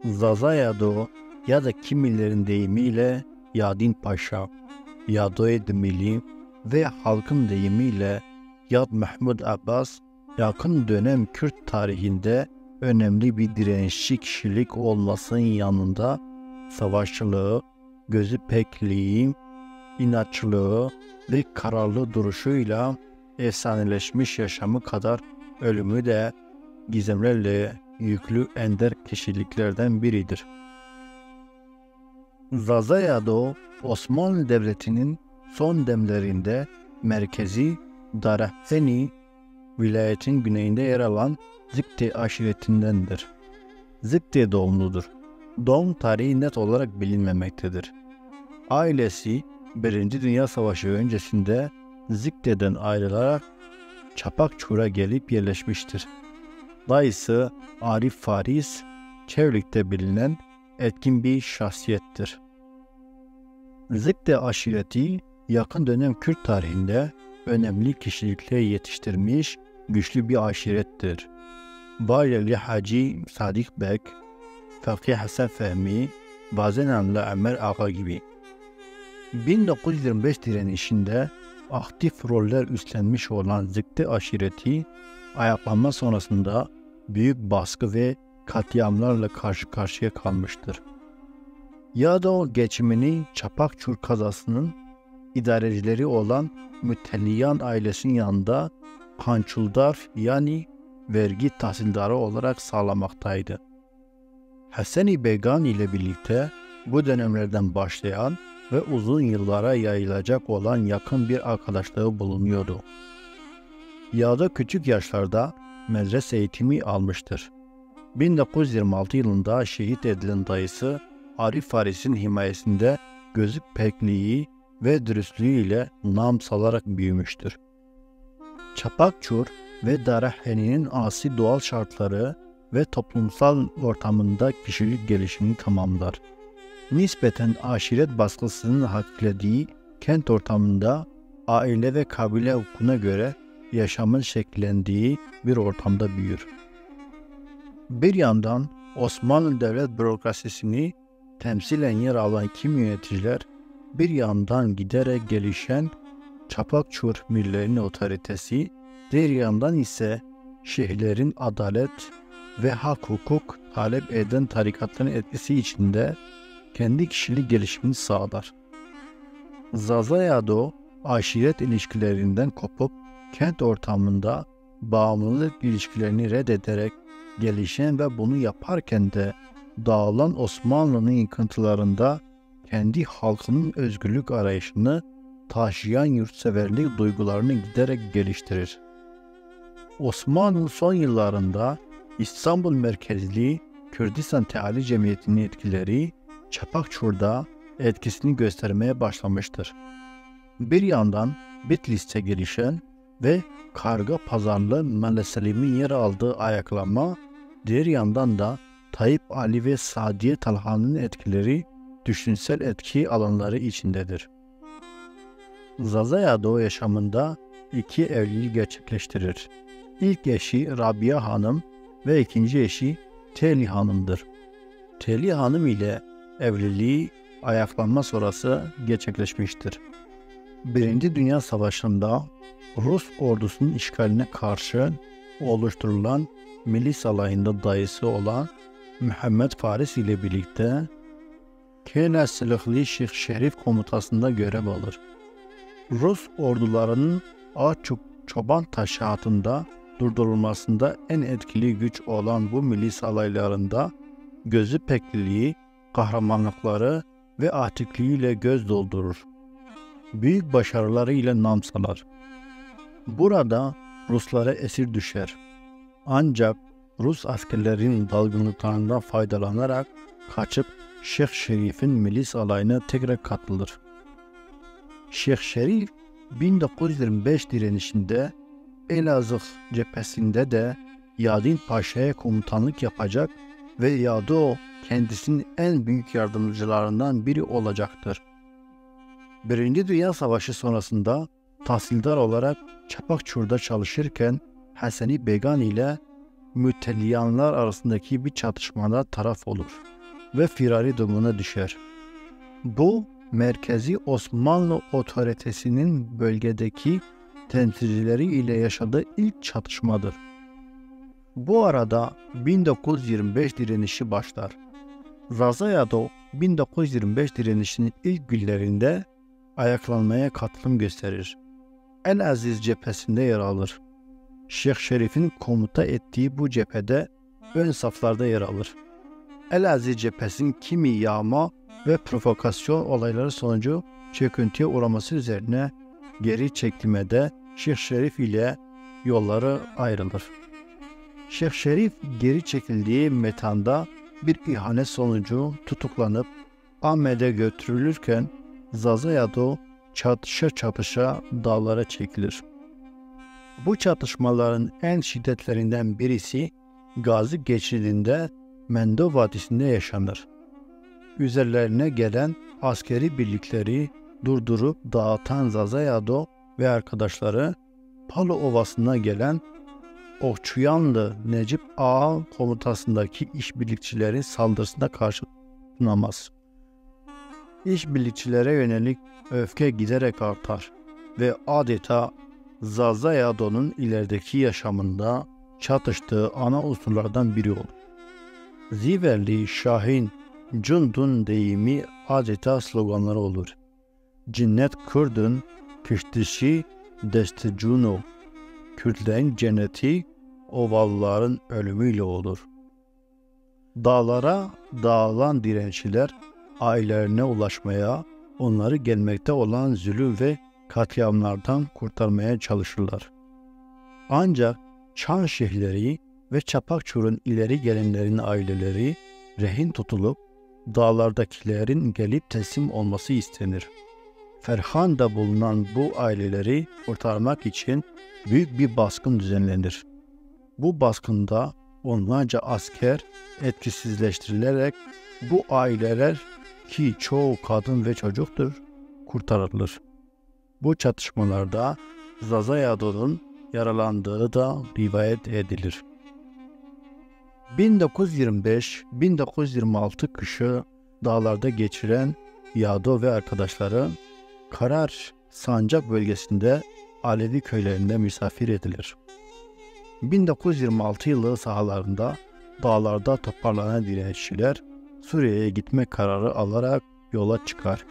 Zazayado ya da kimilerin deyimiyle Yadin Paşa, Yadoed Milli ve halkın deyimiyle Yad Mahmud Abbas, yakın dönem Kürt tarihinde önemli bir direnişçi kişilik olmasının yanında savaşçılığı, gözü pekliği, inatçılığı ve kararlı duruşuyla efsaneleşmiş yaşamı kadar ölümü de gizemlerle yüklü ender kişiliklerden biridir. Zazayado, Osmanlı Devleti'nin son demlerinde merkezi Darafeni vilayetin güneyinde yer alan Zikte aşiretindendir. Zikte doğumludur. Doğum tarihi net olarak bilinmemektedir. Ailesi 1. Dünya Savaşı öncesinde Zikte'den ayrılarak Çapakçur'a gelip yerleşmiştir. Dayısı Arif Faris, Çevlik'te bilinen etkin bir şahsiyettir. Zikte aşireti yakın dönem Kürt tarihinde önemli kişilikleri yetiştirmiş güçlü bir aşirettir. Bayreli Hacı Sadık Bek, Fakih Hasan Fehmi, Bazenanlı Ömer Ağa gibi. 1925 direnişinde aktif roller üstlenmiş olan Zikte aşireti, ayaklanma sonrasında büyük baskı ve katliamlarla karşı karşıya kalmıştır. Ya da o geçimini Çapakçur kazasının idarecileri olan Mütelliyan ailesinin yanında kançuldar yani vergi tahsildarı olarak sağlamaktaydı. Haseni Began ile birlikte bu dönemlerden başlayan ve uzun yıllara yayılacak olan yakın bir arkadaşlığı bulunuyordu. Yağda küçük yaşlarda medrese eğitimi almıştır. 1926 yılında şehit edilen dayısı Arif Faris'in himayesinde gözü pekliği ve dürüstlüğüyle nam salarak büyümüştür. Çapakçur ve Daraheni'nin asi doğal şartları ve toplumsal ortamında kişilik gelişimini tamamlar. Nispeten aşiret baskısının hafiflediği kent ortamında aile ve kabile hukukuna göre yaşamın şekillendiği bir ortamda büyür. Bir yandan Osmanlı devlet bürokrasisini temsilen yer alan kimi yöneticiler, bir yandan giderek gelişen Çapakçur millerinin otoritesi, diğer yandan ise şeyhlerin adalet ve hak hukuk talep eden tarikatların etkisi içinde kendi kişilik gelişimini sağlar. Zazayado, aşiret ilişkilerinden kopup kent ortamında bağımlılık ilişkilerini reddederek gelişen ve bunu yaparken de dağılan Osmanlı'nın yıkıntılarında kendi halkının özgürlük arayışını taşıyan yurtseverlik duygularını giderek geliştirir. Osmanlı son yıllarında İstanbul merkezli Kürdistan Teali Cemiyeti'nin etkileri Çapakçur'da etkisini göstermeye başlamıştır. Bir yandan Bitlis'te gelişen ve karga pazarlı Meleselim'in yer aldığı ayaklanma, diğer yandan da Tayyip Ali ve Sadiye Talha'nın etkileri düşünsel etki alanları içindedir. Zazayado yaşamında 2 evliliği gerçekleştirir. İlk eşi Rabia Hanım ve ikinci eşi Teli Hanım'dır. Teli Hanım ile evliliği ayaklanma sonrası gerçekleşmiştir. 1. Dünya Savaşı'nda Rus ordusunun işgaline karşı oluşturulan milis alayında dayısı olan Muhammed Faris ile birlikte Kena Silahlı Şeyh Şerif komutasında görev alır. Rus ordularının Ağaççuk Çoban Taşı hattında durdurulmasında en etkili güç olan bu milis alaylarında gözü pekliliği, kahramanlıkları ve atikliğiyle göz doldurur. Büyük başarılarıyla nam salar. Burada Ruslara esir düşer. Ancak Rus askerlerin dalgınlıklarından faydalanarak kaçıp Şeyh Şerif'in milis alayına tekrar katılır. Şeyh Şerif 1925 direnişinde Elazığ cephesinde de Yadin Paşa'ya komutanlık yapacak ve Yado kendisinin en büyük yardımcılarından biri olacaktır. 1. Dünya Savaşı sonrasında tahsildar olarak Çapakçur'da çalışırken Haseni Began ile Mütelliyanlar arasındaki bir çatışmada taraf olur. ve firari durumuna düşer. Bu, merkezi Osmanlı otoritesinin bölgedeki temsilcileri ile yaşadığı ilk çatışmadır. Bu arada 1925 direnişi başlar. Zazayado 1925 direnişinin ilk günlerinde ayaklanmaya katılım gösterir. El-Aziz cephesinde yer alır. Şeyh Şerif'in komuta ettiği bu cephede ön saflarda yer alır. El-Aziz cephesinin kimi yağma ve provokasyon olayları sonucu çöküntüye uğraması üzerine geri çekilmede Şeyh Şerif ile yolları ayrılır. Şeyh Şerif geri çekildiği mekanda bir ihanet sonucu tutuklanıp Ahmet'e götürülürken Zazayado çatışa dağlara çekilir. Bu çatışmaların en şiddetlerinden birisi Gazi geçidinde Mendo Vadisi'nde yaşanır. Üzerlerine gelen askeri birlikleri durdurup dağıtan Zazayado ve arkadaşları Palo Ovası'na gelen Okçuyanlı Necip Ağa komutasındaki işbirlikçilerin saldırısına karşı tutunamaz. İşbirlikçilere yönelik öfke giderek artar ve adeta Zazayado'nun ilerideki yaşamında çatıştığı ana unsurlardan biri olur. Ziverli Şahin Cundun deyimi adeta sloganları olur. Cinnet Kurdun, Kıştışı Destecuno, Kürtlerin cenneti Ovalıların ölümüyle olur. Dağlara dağılan direnççiler ailelerine ulaşmaya, onları gelmekte olan zulüm ve katliamlardan kurtarmaya çalışırlar. Ancak Çanşehirleri ve Çapakçur'un ileri gelenlerin aileleri rehin tutulup dağlardakilerin gelip teslim olması istenir. Ferhan'da bulunan bu aileleri kurtarmak için büyük bir baskın düzenlenir. Bu baskında onlarca asker etkisizleştirilerek bu aileler, ki çoğu kadın ve çocuktur, kurtarılır. Bu çatışmalarda Zazayado'nun yaralandığı da rivayet edilir. 1925-1926 kışı dağlarda geçiren Yado ve arkadaşları Karar Sancak bölgesinde Alevi köylerinde misafir edilir. 1926 yılı sahalarında dağlarda toparlanan direnişçiler Suriye'ye gitme kararı alarak yola çıkar.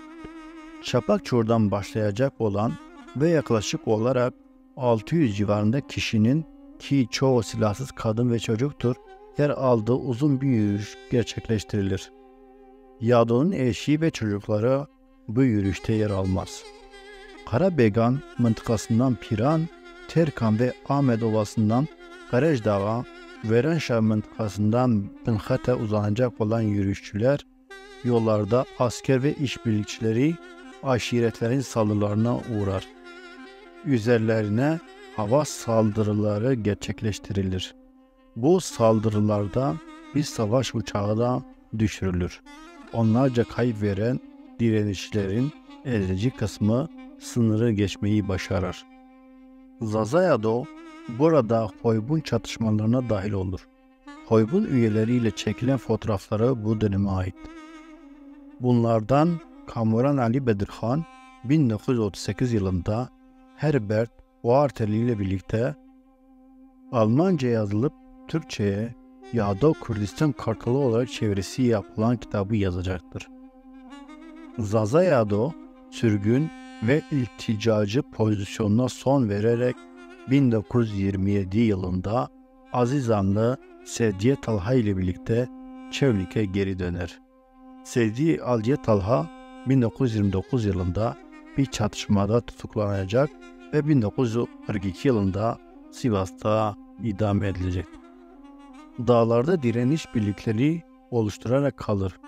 Çapakçur'dan başlayacak olan ve yaklaşık olarak 600 civarında kişinin, ki çoğu silahsız kadın ve çocuktur, yer aldığı uzun bir yürüyüş gerçekleştirilir. Yado'nun eşi ve çocukları bu yürüyüşte yer almaz. Karabegan mıntıkasından Piran, Terkan ve Ahmet Ovası'ndan Karejdağ'a, Verenşah mıntıkasından Pınhat'e uzanacak olan yürüyüşçüler, yollarda asker ve işbirlikçileri aşiretlerin saldırılarına uğrar. Üzerlerine hava saldırıları gerçekleştirilir. Bu saldırılarda bir savaş uçağı da düşürülür. Onlarca kayıp veren direnişçilerin elici kısmı sınırı geçmeyi başarır. Zazayado burada Hoybun çatışmalarına dahil olur. Hoybun üyeleriyle çekilen fotoğrafları bu döneme ait. Bunlardan Kamuran Ali Bedirhan 1938 yılında Herbert Oarteli ile birlikte Almanca yazılıp Türkçe'ye Yado Kürdistan Kartalı olarak çevirisi yapılan kitabı yazacaktır. Zazayado, sürgün ve ilticacı pozisyonuna son vererek 1927 yılında Azizanlı Sedye Talha ile birlikte Çevlik'e geri döner. Sedye Alciye Talha 1929 yılında bir çatışmada tutuklanacak ve 1942 yılında Sivas'ta idam edilecek. Dağlarda direniş birlikleri oluşturarak kalır.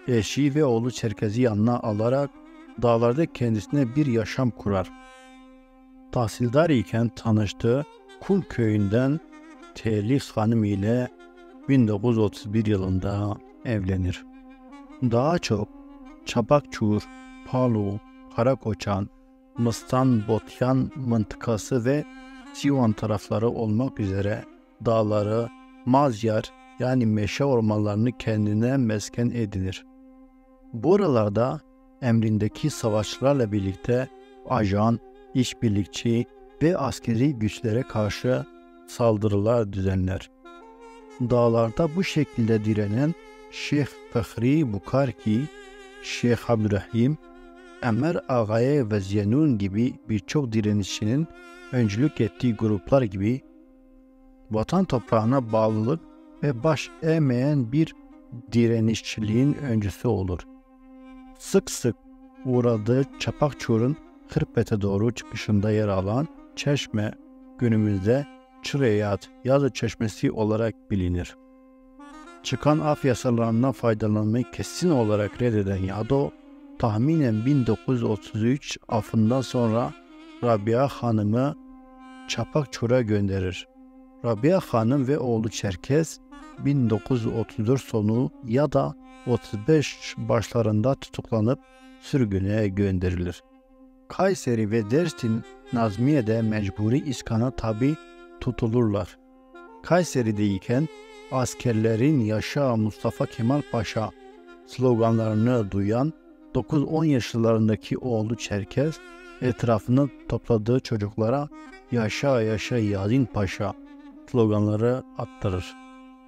Eşi ve oğlu Çerkezi yanına alarak dağlarda kendisine bir yaşam kurar. Tahsildar iken tanıştığı Kul köyünden Telih Hanım ile 1931 yılında evlenir. Daha çok Çapakçur, Palu, Karakoçan, Mıstan, Botyan mıntıkası ve Sivan tarafları olmak üzere dağları, Mazyar yani meşe ormanlarını kendine mesken edinir. Buralarda emrindeki savaşçılarla birlikte ajan, işbirlikçi ve askeri güçlere karşı saldırılar düzenler. Dağlarda bu şekilde direnen Şeyh Fahri Bukarki, Şeyh Abdurrahim, Enver Ağaye ve Ziyanun gibi birçok direnişçinin öncülük ettiği gruplar gibi vatan toprağına bağlılık ve baş eğmeyen bir direnişçiliğin öncüsü olur. Sık sık uğradığı Çapakçur'un Hırpet'e doğru çıkışında yer alan çeşme günümüzde Çıreyat Yazı Çeşmesi olarak bilinir. Çıkan af yasalarından faydalanmayı kesin olarak reddeden Yado, tahminen 1933 afından sonra Rabia Hanım'ı Çapakçur'a gönderir. Rabia Hanım ve oğlu Çerkez 1934 sonu ya da 35 başlarında tutuklanıp sürgüne gönderilir. Kayseri ve Dersim Nazmiye'de mecburi iskana tabi tutulurlar. Kayseri'deyken askerlerin "Yaşa Mustafa Kemal Paşa" sloganlarını duyan 9-10 yaşlarındaki oğlu Çerkez etrafını topladığı çocuklara "Yaşa yaşa Yazin Paşa" sloganları attırır.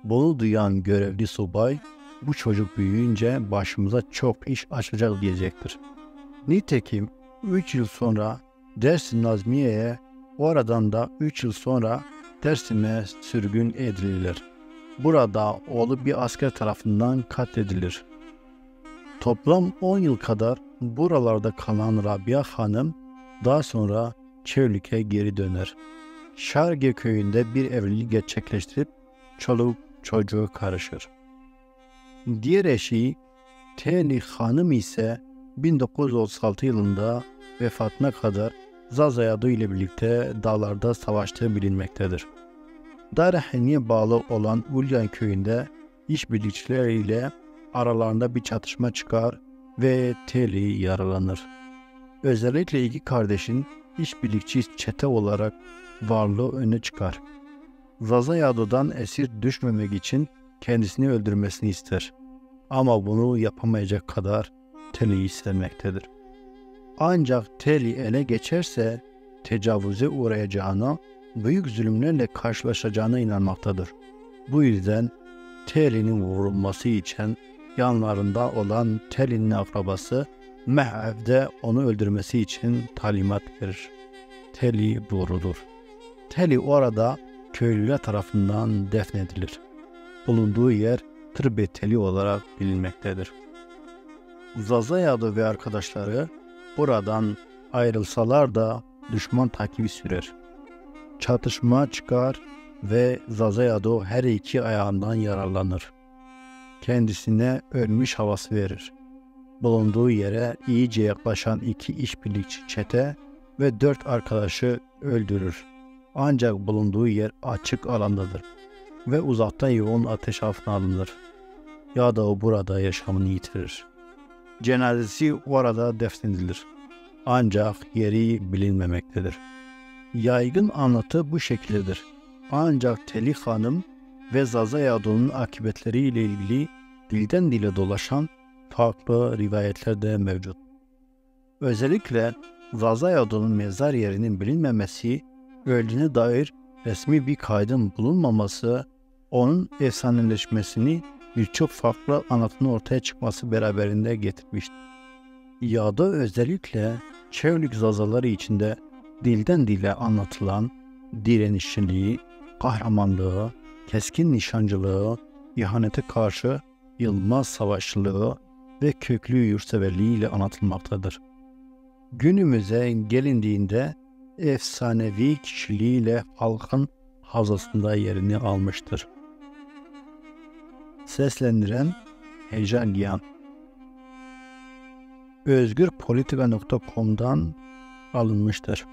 Bunu duyan görevli subay, bu çocuk büyüyünce başımıza çok iş açacak diyecektir. Nitekim 3 yıl sonra Dersim Nazmiye'ye, oradan da 3 yıl sonra Dersim'e sürgün edilir. Burada oğlu bir asker tarafından katledilir. Toplam 10 yıl kadar buralarda kalan Rabia Hanım daha sonra Çevlik'e geri döner. Şarge köyünde bir evlilik gerçekleştirip çoluk çocuğu karışır. Diğer eşi Teli Hanım ise 1936 yılında vefatına kadar Zazayadu ile birlikte dağlarda savaştığı bilinmektedir. Darhani'ye bağlı olan Ulyan köyünde işbirlikçileriyle aralarında bir çatışma çıkar ve Teli yaralanır. Özellikle iki kardeşin işbirlikçi çete olarak varlığı öne çıkar. Zazayadu'dan esir düşmemek için kendisini öldürmesini ister. Ama bunu yapamayacak kadar Teli'yi sevmektedir. Ancak Teli ele geçerse tecavüze uğrayacağına, büyük zulümlerle karşılaşacağına inanmaktadır. Bu yüzden Teli'nin vurulması için yanlarında olan Teli'nin akrabası Mehev'de onu öldürmesi için talimat verir. Teli vurulur. Teli orada köylüler tarafından defnedilir. Bulunduğu yer Tırbe Teli olarak bilinmektedir. Zazayadu ve arkadaşları buradan ayrılsalar da düşman takibi sürer. Çatışma çıkar ve Zazayadu her iki ayağından yararlanır. Kendisine ölmüş havası verir. Bulunduğu yere iyice yaklaşan iki işbirlikçi çete ve 4 arkadaşı öldürür. Ancak bulunduğu yer açık alandadır ve uzaktan yoğun ateş altına alınır. Ya da o burada yaşamını yitirir. Cenazesi orada defnedilir. Ancak yeri bilinmemektedir. Yaygın anlatı bu şekildedir. Ancak Teli Hanım ve Zazayadu'nun akıbetleriyle ilgili dilden dile dolaşan farklı rivayetler de mevcut. Özellikle Zazayadu'nun mezar yerinin bilinmemesi, öldüğüne dair resmi bir kaydın bulunmaması, onun efsaneleşmesini birçok farklı anlatının ortaya çıkması beraberinde getirmiştir. Ya da özellikle Çevlik Zazaları içinde dilden dile anlatılan direnişçiliği, kahramanlığı, keskin nişancılığı, ihanete karşı yılmaz savaşçılığı ve köklü yurtseverliği ile anlatılmaktadır. Günümüze gelindiğinde efsanevi kişiliğiyle halkın hafızasında yerini almıştır. Seslendiren Heyecan Giyan. Özgürpolitika.com'dan alınmıştır.